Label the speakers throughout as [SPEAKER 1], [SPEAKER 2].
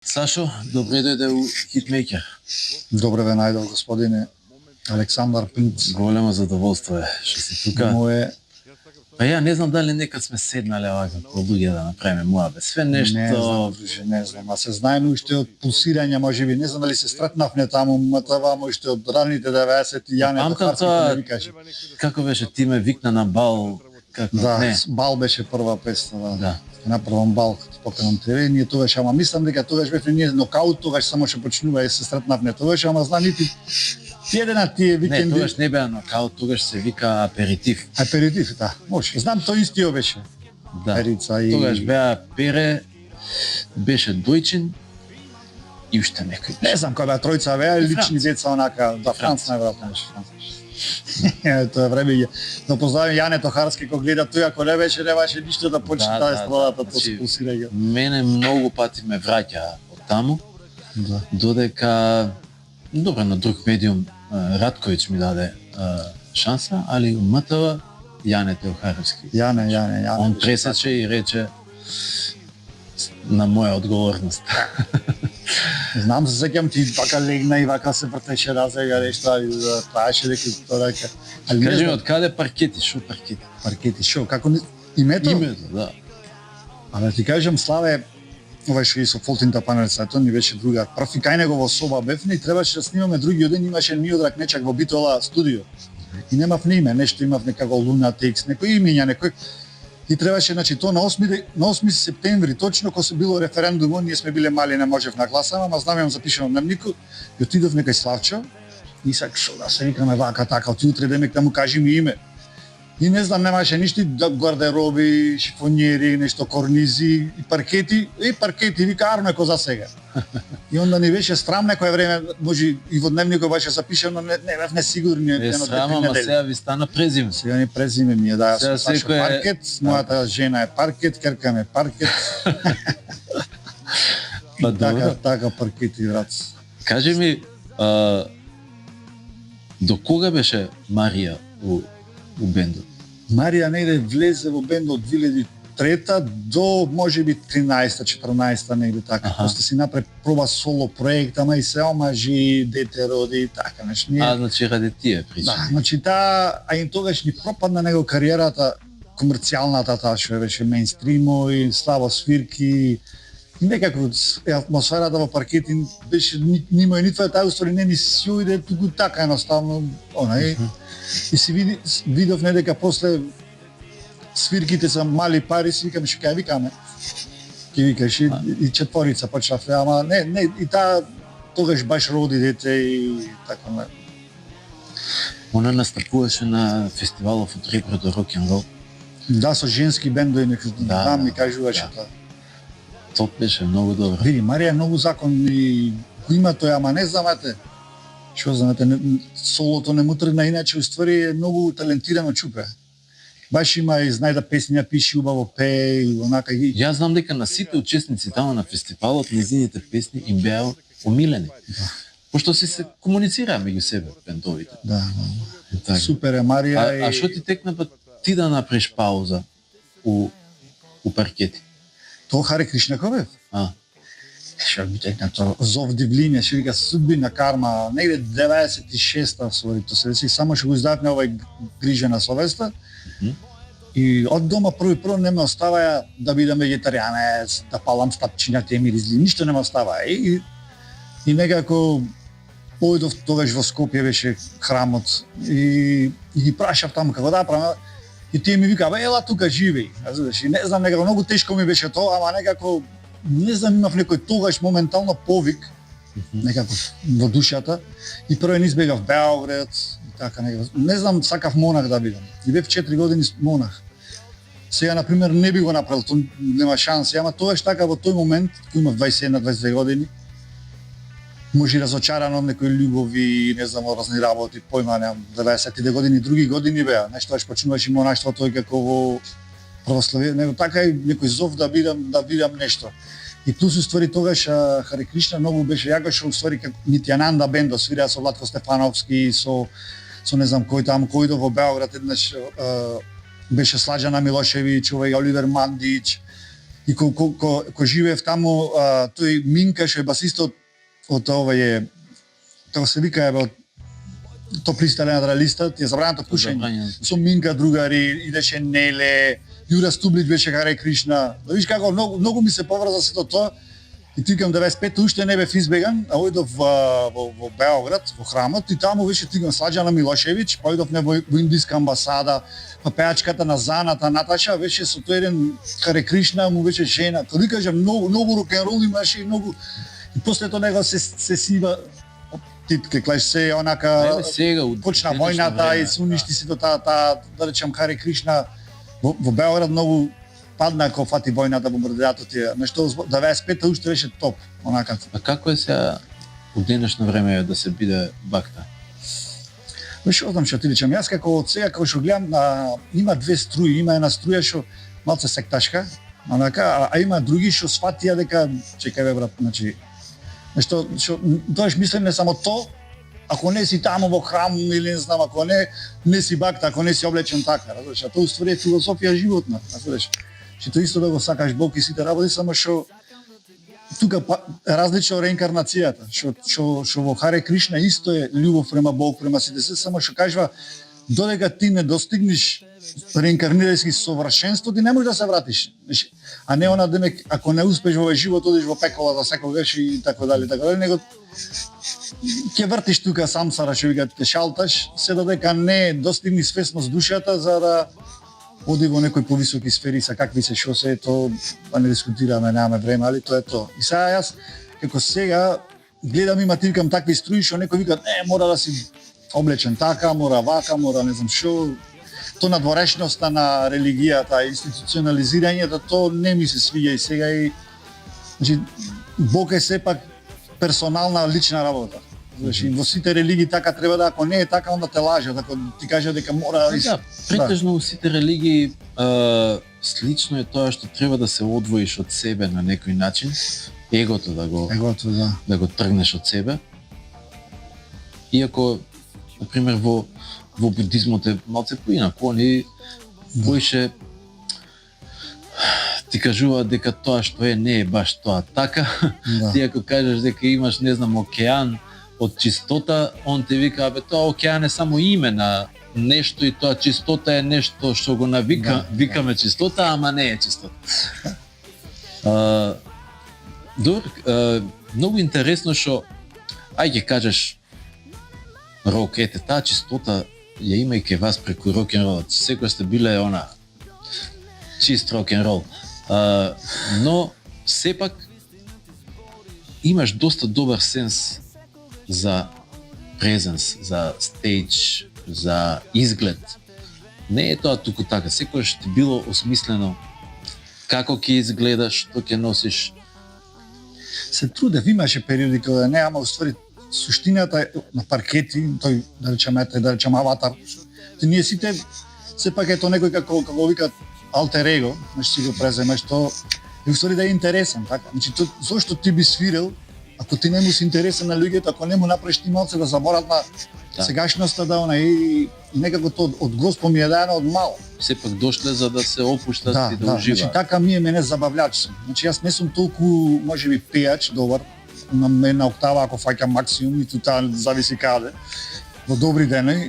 [SPEAKER 1] Сашо, добре дојде у Хитмејкер.
[SPEAKER 2] Добре ве најдов, господине Александар Пинц.
[SPEAKER 1] Големо задоволство е што си тука.
[SPEAKER 2] Мое...
[SPEAKER 1] Па ја не знам дали некад сме седнале овака по луѓе да направиме муабет. Све нешто...
[SPEAKER 2] Не знам, друже, не знам. А се знаеме уште од пулсирање, можеби. Не знам дали се стретнавме таму, матавамо уште од раните 90-ти, Јане Тохарски не викаше.
[SPEAKER 1] Како беше, ти ме викна на бал, како
[SPEAKER 2] да,
[SPEAKER 1] не?
[SPEAKER 2] Бал беше прва песна,
[SPEAKER 1] Да.
[SPEAKER 2] Направам бал като поканам тебе, ние тогаш, ама мислам дека тогаш бевме ние нокаут, тогаш само што почнува и се стретнавме тогаш, ама знам нити еден на тие викенди.
[SPEAKER 1] Не, тогаш не беа нокаут, тогаш се вика аперитив.
[SPEAKER 2] Аперитив, да, може. Знам, тој истиот беше.
[SPEAKER 1] Да.
[SPEAKER 2] Перица и...
[SPEAKER 1] Тогаш беа Пере, беше Дојчин и уште некој.
[SPEAKER 2] Не знам кој беа тројца беа, лични деца онака, да, Франц најверојатно беше Франц. Тоа време ја. Но познавам Јане Тохарски кој гледа тој, ако не беше немаше ништо да почне таа естрадата, тоа се пулсирање.
[SPEAKER 1] Мене многу пати ме враќа од таму.
[SPEAKER 2] Да.
[SPEAKER 1] Додека добро на друг медиум Радковиќ ми даде шанса, али у МТВ Јане Теохаровски.
[SPEAKER 2] Јане.
[SPEAKER 1] Он пресече и рече на моја одговорност.
[SPEAKER 2] Знам, се сеќам ти вака легна и вака се вртеше разега нешто и траеше дека тоа дека.
[SPEAKER 1] Кажи ми од каде паркети, шо паркети?
[SPEAKER 2] Паркети шо, како името?
[SPEAKER 1] Името, да.
[SPEAKER 2] А да ти кажам, Славе, ова што и со Фолтинта Панелица, тоа ни беше другар. Прв и кај него во соба бевме и требаше да снимаме другиот ден, имаше Миодраг Нечак во Битола студио. И немав ни име, нешто имав некако Лунатикс, некој имења, некој. И требаше, значи, тоа на 8 септември, точно кога се било референдумот, ние сме биле мали, не можев на гласам, ама знам, имам запишано дневнику, и отидов некај Славчо, и сак, шо да се викаме вака, така, оти утре демек да му кажи ми име. И не знам, немаше ништо, гардероби, шифонјери, нешто корнизи, и паркети, вика Армеко за сега. И онда ни беше срам некој време, може и во дневникот беше запишано, не бев несигурни.
[SPEAKER 1] Е срам, ама сега ви стана презиме.
[SPEAKER 2] Сега ни презиме ми е, да,
[SPEAKER 1] сега
[SPEAKER 2] со Сашо Паркет, мојата жена е Паркет, керка ме Паркет.
[SPEAKER 1] Па
[SPEAKER 2] така паркети, брат.
[SPEAKER 1] Кажи ми, до кога беше Марија у бендот?
[SPEAKER 2] Марија негде влезе во бендот 2003 до можеби 13-14 негде така. После си направи проба соло проект, ама и се омажи, дете роди и така нешто.
[SPEAKER 1] Значи ради тие причини.
[SPEAKER 2] Да, значи а им тогаш ни пропадна него кариерата комерцијалната, таа што беше мејнстримо и слабо свирки. И некако атмосферата во паркети беше нима и нитва таа уствари не ни си ојде туку така едноставно, онај. И си видов не дека после свирките са мали пари, си викам што ќе викаме. Ќе викаш и четворица почнавме, ама не и таа тогаш баш роди дете и така не.
[SPEAKER 1] Она настапуваше на фестивалов од Ребро до рок-н-рол.
[SPEAKER 2] Да, со женски бендови, да, ми кажуваше тоа.
[SPEAKER 1] Тоа беше многу добро.
[SPEAKER 2] Види, Марија многу закони го има тој, ама не знамате. Што знаете, солото не му тргна, иначе уствари е многу талентирано чупе. Баш има и знај да песни пише, убаво пее и онака.
[SPEAKER 1] Јас знам дека на сите учесници таму на фестивалот незините песни им беа омилени. Да. Пошто се комуницираа меѓу себе бендовите.
[SPEAKER 2] Да. Супер е Марија.
[SPEAKER 1] А што ти текна па ти да направиш пауза у паркети?
[SPEAKER 2] Тоа Харе Кришнаковев? Што би текна тоа? Зов Дивлине, што вика судбина карма, негде 96-та свори, тоа се деси, само што го издававме овај Грижена совеста. И од дома прво не ме оставаја да бидам вегетаријанец, да палам стапчиња, теми ризли, ништо не ме оставаја. И некако појдов тогаш во Скопје беше храмот и ги прашав таму како да правам. И тие ми вика, ела тука живеј. Знаеш, не знам, некако многу тешко ми беше тоа, ама некако не знам, имав некој тогаш моментално повик некако во душата и прво не избегав Београд и така некако. Не знам, сакав монах да бидам. И бев 4 години монах. Сега на пример не би го направил, тоа нема шанси, ама тогаш така во тој момент, кој имав 21-22 години, може разочаран од некои љубови, не знам, разни работи, појма немам, 90-тите години, други години беа, нешто аж почнуваш и монаштво тој како во православие, него така и некој зов да бидам нешто. И плюс уствари тогаш Харе Кришна многу беше јако што уствари како Нитјананда бендо свираа со Владко Стефановски, со не знам кој таму, кој во Београд еднаш беше Сладжана Милошевиќ, овој Оливер Мандич. И ко живеев таму, тој Минка што е басистот од овој како се вика од топ листа на листа, ти е забрането пушење. Со Минка другари, идеше Неле, Јура Стублич беше Харе Кришна. Да видиш како многу ми се поврза сето тоа. И тикам 95 уште не бев избеган, а ојдов во Београд, во храмот и таму беше тикам Сладжана Милошевиќ, па ојдов во Индиска амбасада, па пеачката на Заната Наташа беше со тој еден Харе Кришна, му беше жена. Тоа ви кажам многу рок-н-рол имаше и многу и после тоа него се сива титке, клаш се онака почна војната и се уништи сето таа да речам Харе Кришна во Београд многу падна кога фати војната, бомбардирањето тие. Нешто 95-та уште беше топ, онака.
[SPEAKER 1] А како е сега во денешно време да се биде бакта?
[SPEAKER 2] Веш, одам што ти речам, јас како од сега кога што гледам има две струи, има една струја што малце секташка, онака, а има други што сфатија дека чекај бе брат, значи нешто што доеш мислам не само то, ако не си таму во храм или не знам, ако не си бакта, ако не си облечен така, разбираш, а тоа уствари е философија животна, разбираш. Што тоа исто да го сакаш Бог и сите работи, само што тука различно реинкарнацијата, што во Харе Кришна исто е љубов према Бог, према сите се, само што кажува додека ти не достигнеш реинкарнирајски совршенство, ти не можеш да се вратиш. А не она демек ако не успеш во овој живот одиш во пекола за секогаш и така дали, него ќе вртиш тука самсара, што вика те шалташ, се додека не достигни свесност душата за да оди во некои повисоки сфери, са какви се шо се, то да не дискутираме, немаме време, али тоа е тоа. И сега јас, како сега, гледам има тиркам такви струи, што некои викат, не, мора да си облечен така, мора вака, мора не знам шо. То надворешноста на религијата, институционализирањето, то не ми се свиѓа и сега и... Значи, Бог е сепак персонална, лична работа. Значи, во сите религии така треба да, ако не е така, onda те лажат, ако ти кажат дека мора...
[SPEAKER 1] Да, претежно во сите религии слично е тоа што треба да се одвоиш од себе на некој начин, егото да го тргнеш од себе. Иако, например, во будизмот е малце поинаку, они поише ти кажуваат дека тоа што е не е баш тоа така. Да. Ти ако кажеш дека имаш, не знам, океан од чистота, он те вика, абе тоа океан е само име на нешто и тоа чистота е нешто што го викаме чистота, ама не е чистота. Многу интересно што ќе кажеш рок, ете таа чистота ја има и ке вас преку рок-н-ролот. Секој сте биле она чист рок-н-рол. Но сепак имаш доста добар сенс за презенс, за стејдж, за изглед. Не е тоа туку така, секојаш ти било осмислено како ќе изгледаш, што ќе носиш.
[SPEAKER 2] Се трудев, имаше периоди кога не, ама уствари суштината на паркети, тој да речем аватар. Ние сите сепак е тоа некој како викат алтер его, значи си го преземеш тоа и уствари да е интересен, така. Значи зошто ти би свирил ако ти не му си интересен на луѓето, ако не му направиш ти малце да заборат на сегашноста, да она и некако тоа од Господ ми е даено од мало.
[SPEAKER 1] Сепак дошле за да се опуштат и да уживаат.
[SPEAKER 2] Значи така мене забавлjač сум. Значи јас не сум толку можеби пејач добар, на една октава ако фаќам максимум и тука зависи каде. Во добри дени,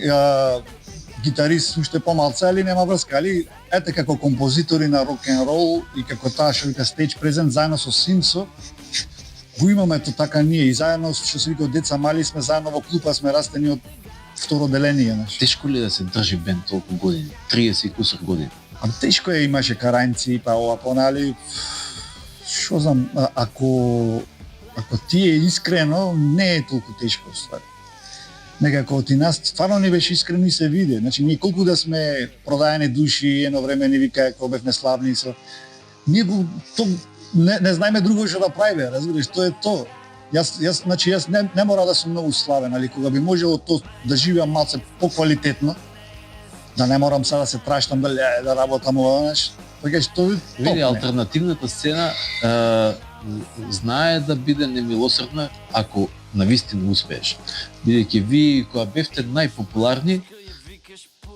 [SPEAKER 2] гитарист уште помалце, али нема врска, али ете како композитори на рок-н-рол и како таа што вика стејдж презент заедно со Симсо, го имаме тоа така ние и заедно што се вика од деца мали сме заедно во клупа, сме растени од второ деление, знаеш.
[SPEAKER 1] Тешко ли да се држи бенд толку години? 30 и кусор години.
[SPEAKER 2] Тешко е, имаше карањци, па ова понали. Што знам, ако ти е искрено, не е толку тешко ствари. Некако од нас стварно не беше искрено и се види. Значи ние колку да сме продаени души, едно време ни вика кога бевме славни со. Ние го не знаеме друго што да правиме, разбираш, тоа е тоа. Јас не мора да сум многу славен, али кога би можело тоа да живеам малце поквалитетно, да не морам сега да се траштам да работам ова, знаеш, така што тоа е топ.
[SPEAKER 1] Види, алтернативната сцена знае да биде немилосрдна ако навистина успееш. Бидејќи ви кога бевте најпопуларни,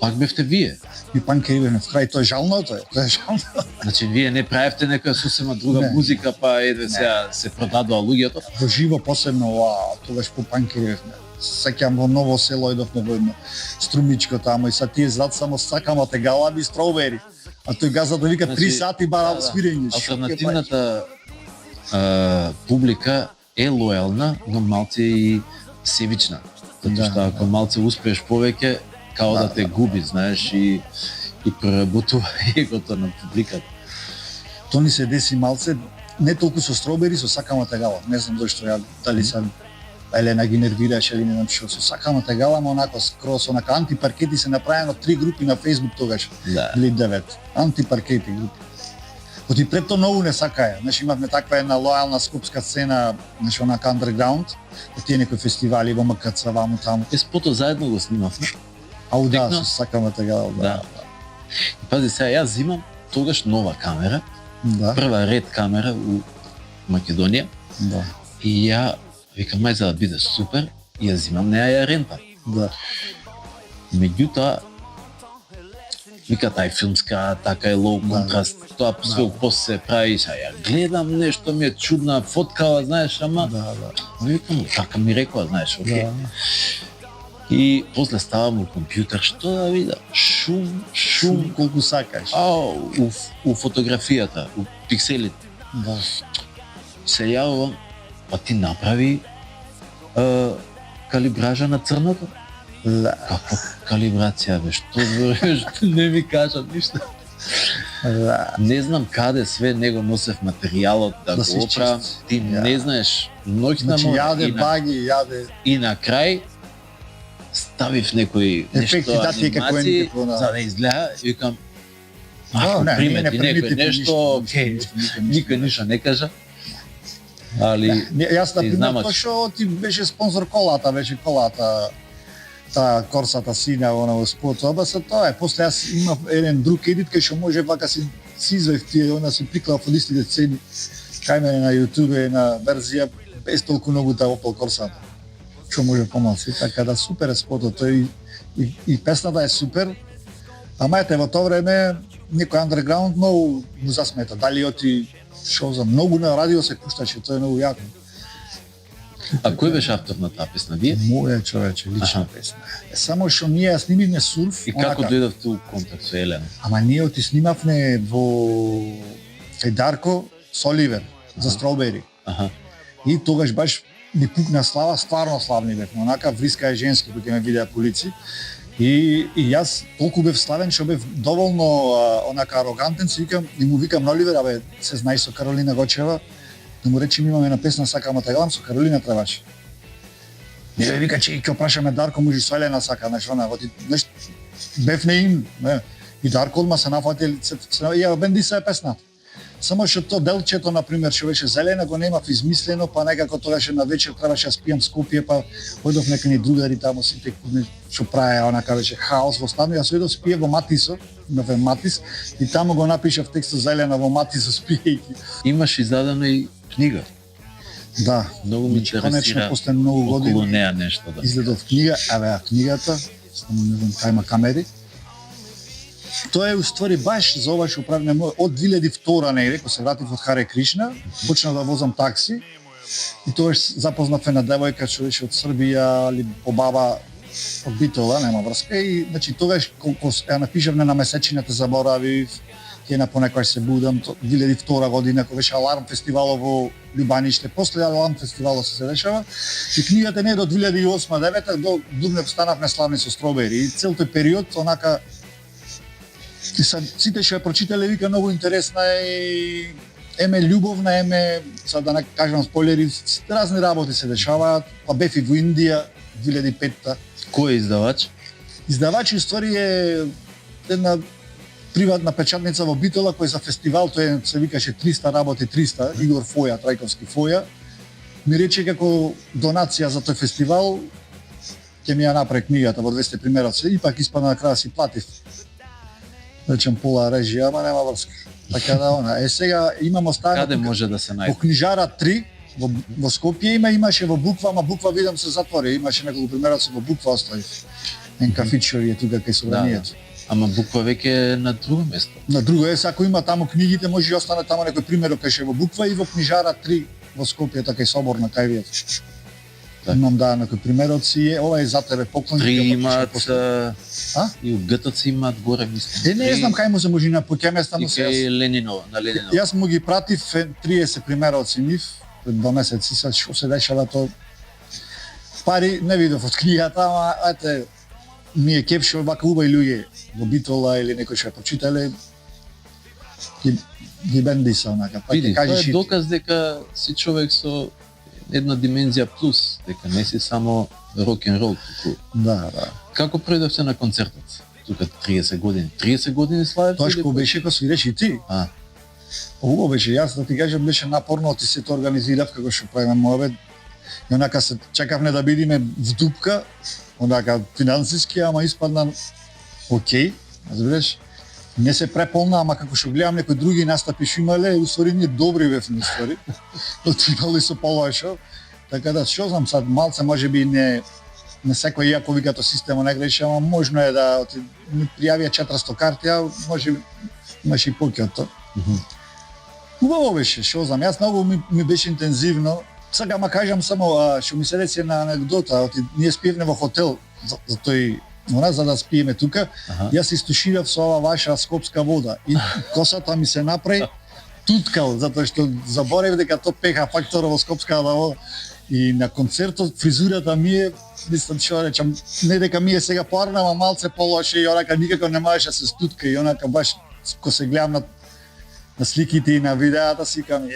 [SPEAKER 1] Пак бевте вие.
[SPEAKER 2] И панкери бевме в крај, тоа е жално, тоа е жално.
[SPEAKER 1] Значи вие не правевте некоја сосема друга
[SPEAKER 2] Не.
[SPEAKER 1] музика, па едве сега се продадува луѓето.
[SPEAKER 2] Во живо посебно, тогаш по панкери бевме. Сеќам во Ново село идовме во едно струмичко тамо и са тие зад само сакама те галаби строубери. А тој газа да вика 3
[SPEAKER 1] Значи,
[SPEAKER 2] сати бара
[SPEAKER 1] да,
[SPEAKER 2] свирење.
[SPEAKER 1] Алтернативната публика е лојална, но малце и севична. Затоа што ако малце успееш повеќе, као да те губи, знаеш, и проработува егото на публиката.
[SPEAKER 2] Тоа ни се деси малце, не толку со стробери, со сакамата гала. Не знам зашто ја дали сам Елена ги нервираше или не знам што, со сакамата гала, ама онако скрос, онака антипаркети се направено 3 групи на Facebook тогаш.
[SPEAKER 1] Да.
[SPEAKER 2] Или 9. Антипаркети групи. Оти пред тоа многу не сакаја. Значи имавме таква една лојална скопска сцена, значи онака underground, тие некои фестивали во МКЦ, ваму таму.
[SPEAKER 1] Спото заедно го снимавме.
[SPEAKER 2] Ау да,
[SPEAKER 1] Директно?
[SPEAKER 2] со сакамата гала,
[SPEAKER 1] Да. И пази сега, јас зимам тогаш нова камера,
[SPEAKER 2] Да.
[SPEAKER 1] прва ред камера у Македонија,
[SPEAKER 2] Да.
[SPEAKER 1] и ја викам, мај за да биде супер, и ја зимам, неа ја рентам.
[SPEAKER 2] Да.
[SPEAKER 1] Меѓутоа, вика тај филмска, така е лоу контраст, тоа све после се прави, са ја гледам нешто ми е чудна фоткава, знаеш, ама
[SPEAKER 2] Да.
[SPEAKER 1] викам, така ми рекоа, знаеш, окей.
[SPEAKER 2] Да.
[SPEAKER 1] И после ставам у компјутер, што да видам, шум,
[SPEAKER 2] Колку сакаш.
[SPEAKER 1] у фотографијата, у пикселите.
[SPEAKER 2] Да.
[SPEAKER 1] Се јавувам, па ти направи калибража на црното.
[SPEAKER 2] Да.
[SPEAKER 1] Каква калибрација бе, што збориш, не ми кажа ништо.
[SPEAKER 2] Да.
[SPEAKER 1] Не знам каде све него носев материјалот да
[SPEAKER 2] Да се
[SPEAKER 1] го оправам,
[SPEAKER 2] чисти.
[SPEAKER 1] ти не знаеш ноќна
[SPEAKER 2] Значи јаде баги, јаде
[SPEAKER 1] и на крај ставив некои
[SPEAKER 2] ефекти,
[SPEAKER 1] нешто
[SPEAKER 2] да, тие како
[SPEAKER 1] анимации,
[SPEAKER 2] некако на-
[SPEAKER 1] за да изгледа, и викам,
[SPEAKER 2] Да,
[SPEAKER 1] ако
[SPEAKER 2] не, ние не
[SPEAKER 1] примети некој
[SPEAKER 2] приметивме
[SPEAKER 1] нешто,
[SPEAKER 2] ништо,
[SPEAKER 1] окей,
[SPEAKER 2] ништо,
[SPEAKER 1] никој ништо не кажа, али
[SPEAKER 2] Јас на
[SPEAKER 1] ти
[SPEAKER 2] пример
[SPEAKER 1] знам,
[SPEAKER 2] тоа што ти беше спонзор колата, беше колата таа корсата сина она во спотот, оба се тоа е. После јас имав еден друг едит кај што може вака си извев тие, она си приклав од истите сцени. Кај мене на YouTube на верзија без толку многу таа Opel корсата. Што може помалци, така да супер е спотот тој и песната е супер. Ама ете во тоа време некој underground многу му засмета. Дали оти шо за многу на радио се пушташе, тоа е многу јако.
[SPEAKER 1] а кој беше автор на таа песна, вие?
[SPEAKER 2] Моја човече, лична
[SPEAKER 1] Аха.
[SPEAKER 2] песна. Само што ние ја снимивме сурф,
[SPEAKER 1] И како дојдовте у контакт со Елена?
[SPEAKER 2] ама ние оти снимавме во кај Дарко со Оливер за Strawberry.
[SPEAKER 1] Аха.
[SPEAKER 2] И тогаш баш ни пукна слава, стварно славни бевме. Онака вриска е женски кој ќе ме видеа полици. И јас толку бев славен што бев доволно онака арогантен, си викам и му викам на Оливер, абе се знаеш со Каролина Гочева, да му речем имаме на песна сакам да гледам со Каролина требаше. Не бе вика че ќе прашаме Дарко може со Елена сака, знаеш она, оти нешто бев не им, не. И Дарко одма се нафатил, ја бенди се песната. Само што то делчето, например, што беше зелена, го немав измислено, па некако тогаш на вечер требаше да спијам Скопје, па одов нека ни другари таму сите што праеа, онака беше хаос во станот. Јас одов спиев во Матисо, имаве Матис, и таму го напишав текстот зелена во Матисо спиејќи.
[SPEAKER 1] Имаш издадено и книга.
[SPEAKER 2] Да,
[SPEAKER 1] Многу ми
[SPEAKER 2] конечно,
[SPEAKER 1] интересира
[SPEAKER 2] после многу
[SPEAKER 1] околу
[SPEAKER 2] години
[SPEAKER 1] неа нешто да.
[SPEAKER 2] изгледав книга, еве книгата, само не знам кај има камери. Тоа е уствари баш за ова што правиме од 2002 негде, кога се вратив од Харе Кришна, почнав да возам такси и тогаш запознав една девојка што беше од Србија или по баба од Битола, нема врска и значи тогаш колку ја напишав на месечината заборавив, ќе на понекогаш се будам, 2002 година кога беше Аларм фестивалот во Љубаниште, после Аларм фестивалот се дешава и книгата не е до 2008-2009 до дурнев станавме славни со Strawberry и цел тој период онака и сите што ја прочитале вика многу интересна и еме љубовна, еме, сега да не кажам спойлери, разни работи се дешаваат, па бев и во Индија 2005-та.
[SPEAKER 1] Кој е издавач?
[SPEAKER 2] Издавач ствари е една приватна печатница во Битола кој за фестивал, тој се викаше 300 работи 300, Игор Фоја, Трајковски Фоја, ми рече како донација за тој фестивал ќе ми ја направи книгата во 200 примероци и пак испадна на крај си платив. Речем пола режија, ама нема врска. Така да она. Е сега имам оставено
[SPEAKER 1] Каде може да се
[SPEAKER 2] во
[SPEAKER 1] најде?
[SPEAKER 2] книжара 3 во Скопје имаше во Буква, ама Буква видам се затвори, имаше неколку примероци во Буква оставив. Ен кафичо е тука кај собранието.
[SPEAKER 1] Ама буква веќе е на друго место.
[SPEAKER 2] На друго е, ако има таму книгите, може и остане таму некој примерок кај ше во буква и во книжара 3 во Скопје, така и собор на кај
[SPEAKER 1] Так.
[SPEAKER 2] Имам некој примероци е, ова е за тебе поклон.
[SPEAKER 1] Три имаат
[SPEAKER 2] И
[SPEAKER 1] у ГТЦ имаат горе мислам.
[SPEAKER 2] не знам кај му се може на поќе места
[SPEAKER 1] И
[SPEAKER 2] му се.
[SPEAKER 1] кај Ленинова, на Ленинова.
[SPEAKER 2] Јас му ги пратив 30 примероци нив пред 2 месеци, сега што се дешава то пари не видов од книгата, ама ете ми е кепшо вака убави луѓе во Битола или некој што прочитале ги бендиса онака. Па
[SPEAKER 1] Види,
[SPEAKER 2] ќе
[SPEAKER 1] тоа
[SPEAKER 2] кажеш
[SPEAKER 1] е доказ дека си човек со една димензија плюс, дека не си само рок-н-рол.
[SPEAKER 2] да.
[SPEAKER 1] Како пројдовте на концертот? Тука 30 години. 30 години славите?
[SPEAKER 2] Тоа што беше кога свиреш и ти. Убаво беше, јас да ти кажам беше напорно, ти се тоа организирав како што правиме муабет. И онака се чекавме да бидиме вдупка, онака финансиски, ама испадна окей, разбираш. Не се преполна, ама како што гледам некои други настапи што имале, уствари ние добри бевме уствари. Отивали со полошо. Така да што знам сад малце можеби не секој иако вика тоа система не греши, ама можно е да ми пријавија 400 карти, а може имаш и повеќе од тоа. Убаво беше, што знам, јас многу ми беше интензивно. Сега ма кажам само што ми се деси на анекдота, ние спиевме во хотел за тој за да спиеме тука. Јас истуширав со ова ваша скопска вода и косата ми се направи туткал затоа што заборев дека тоа пеха фактора во скопска вода. И на концертот фризурата ми е, мислам што речам, не дека ми е сега поарна, ама малце полоше и онака никако не можеше да се стутка и онака баш кога се гледам на сликите и на видеата си кам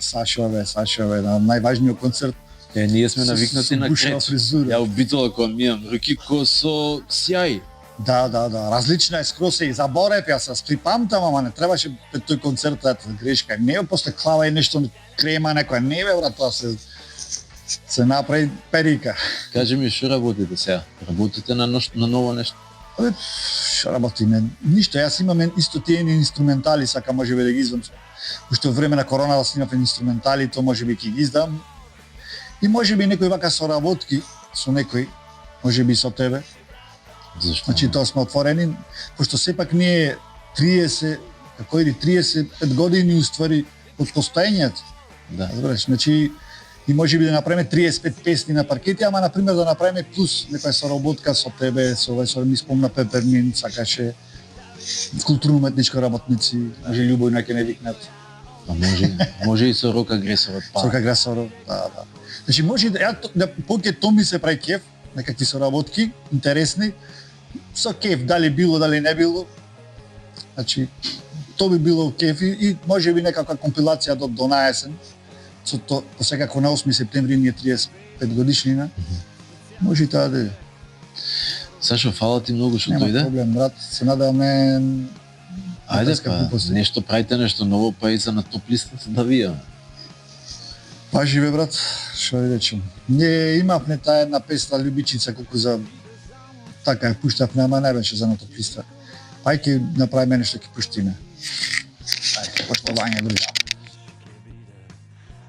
[SPEAKER 2] Сашо бе, на најважниот концерт.
[SPEAKER 1] Ние сме навикнати на крет.
[SPEAKER 2] Фризура.
[SPEAKER 1] Ја обидела кога ми имам руки ко со сјај.
[SPEAKER 2] Да, различна е скроз и заборев, јас се припамтам, ама не требаше пред тој концерт грешка. Не после клава и нешто крема некоја, не бе брат, тоа се направи перика.
[SPEAKER 1] Кажи ми што работите сега? Работите на ново нешто?
[SPEAKER 2] Што работиме? Ништо, јас имам исто тие инструментали, сака можеби да ги издам. Уште во време на корона да снимав инструментали, то можеби ќе ги издам. И можеби некој вака соработки со некој, можеби со тебе.
[SPEAKER 1] Зашто?
[SPEAKER 2] Значи тоа сме отворени, пошто сепак ние 35 години уствари од постоењето.
[SPEAKER 1] Да.
[SPEAKER 2] Разбираш, значи и можеби да направиме 35 песни на паркети, ама на пример да направиме плюс некоја соработка со тебе, со ми спомна Пепермин, сакаше културно-уметнички работници, може Љубојна ќе не викнат.
[SPEAKER 1] Може и со Рок Агресорот.
[SPEAKER 2] Со Рок Агресорот, да. Значи може да поќе тоа ми се прави кеф, некакви соработки интересни, со кеф дали било, дали не било. Значи тоа би било кеф и може би некаква компилација до наесен. Со тоа, посекако на 8 септември ни е 35 годишнина. Може и тоа да е.
[SPEAKER 1] Сашо, фала ти многу што
[SPEAKER 2] Нема
[SPEAKER 1] дојде.
[SPEAKER 2] проблем, брат. Се надеваме
[SPEAKER 1] Ајде па, нешто правите, нешто ново, па и за на топ листата да вијаме.
[SPEAKER 2] Па живе, брат, што ви речем. Не имавме таа една песна Љубичица колку за така ја пуштавме, ама не беше за на топ листа. Ај ќе направиме нешто ќе пуштиме. Ајде, поштовање, други.